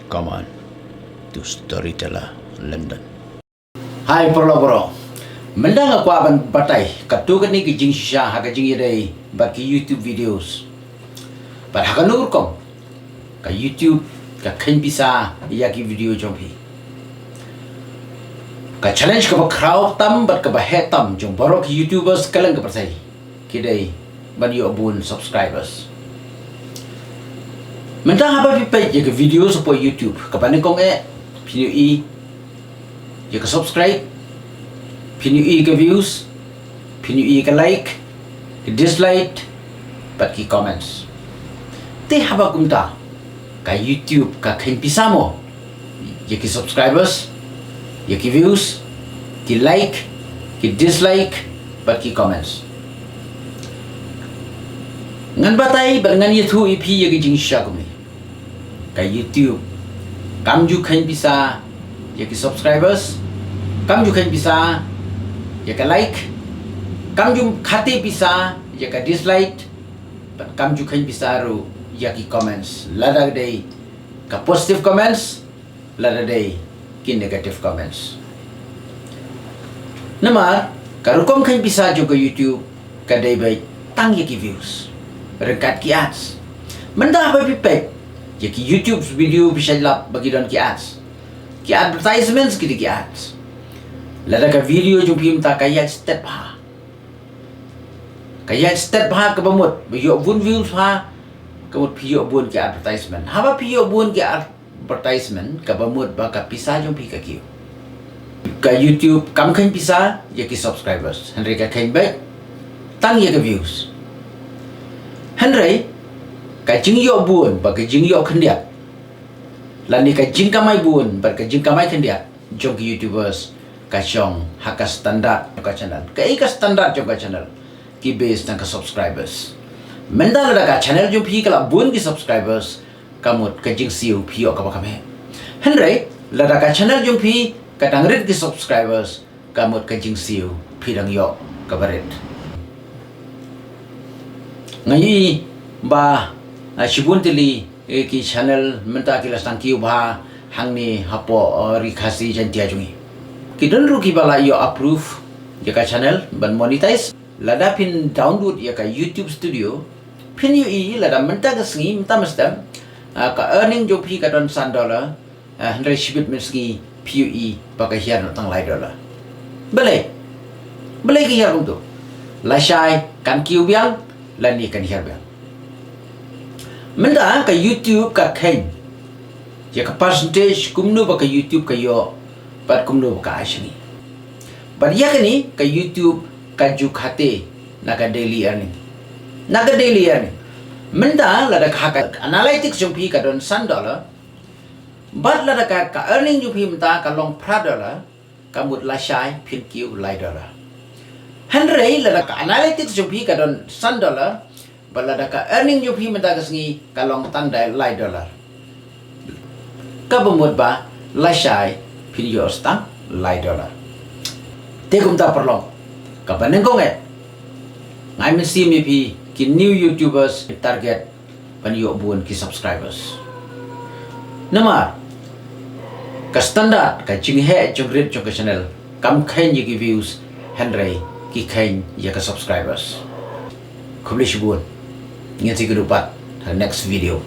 Come on to Storyteller London. Hai bro. Mendang aku aban batai katukan ni kijing shisha haka jing yadai baki YouTube videos. But haka nur kong ka YouTube ka khen bisa yaki video jompi. Ka challenge ka ba crowd tam but ka ba head tam jong borok YouTubers kalang ka persai. Kidai ban yo abun subscribers. Mendang apa pipet yaka videos po YouTube ka paning kong PNUI yaka subscribe PNUI ke views, PNUI ke like, ke dislike, pat ki comments. Te haba kumta ka YouTube ka khen pisamo, ya ki subscribers, ya ki views, ki like, ki dislike, pat ki comments. Ngan batay ngan yathu ipi ya ki jing shagumi. Ka YouTube kam ju khen pisa, ya ki subscribers, kam ju khen pisa, ya ka like, kam jum khate bisa, ya ka dislike, but kam ju khen bisa ru ya ki comments. Lada day ka positive comments, lada day ki negative comments. Namar karukom khen bisa jo ka YouTube ka day bay tang ya ki views, rekat ki ads. Menda apa pipek ya ki YouTube video bisa lap bagi don ki ads. Ki advertisements ki ads. Lada ka video jung phim ta kaya step ha. Kaya step ha ka bamut, yo bun views ha, ka mut piyo bun ke advertisement. Haba piyo bun ke advertisement ka bamut ba ka pisa jung pi ka kiyo. Ka YouTube kam khen pisa ya ki subscribers. Henry ka khen back tang ya ka views. Henry ka jing yo bun ba ka jing yo khen dia. Lani ka jing kamai bun ba ka jing kamai khen dia. Jong ki YouTubers ka chong haka standard ka channel ka standard jo ka channel ki base na ka subscribers menda la ka channel jo phi kala bun ki subscribers kamut ka jing siu phi ka ba kame henry la ka channel jo phi ka dangrit ki subscribers kamut ka jing siu phi dang yo ka baret ngai ba shibun tili ki channel menta ki la stang ki ba hangni hapo rikhasi jantia jungi Kidon ruki bala yo approve jaka channel ban monetize lada pin download jaka YouTube studio pin UI lada menta ka sengi menta mestem ka earning jo pi ka don $1 100 shibit meski PUE baka hiar no tang lai dollar bele ki hiar untuk la shai kan kiu biang la ni kan hiar biang menta ka YouTube ka khen jaka percentage kumnu baka YouTube ka yo pat kumno ka ashni but yakni ka YouTube ka ju khate naga daily earning menda lada ka analytics jung pi ka don $1 but lada ka earning ju pi mta ka long $1 ka mut la shai phin kiu lai dollar henry lada ka analytics jung pi ka don $1 but lada ka earning ju pi mta ka sngi ka long tan dai lai dollar ka bumut ba la shai video stang lai dollar te kum ta perlong kapan nengkong ngai mesti mi pi ki new YouTubers target pan yo bun ki subscribers nama ka standard ka jing he jong red jong channel kam khen yi ki views henry ki khen ya ka subscribers kublish bun ngati grupat next video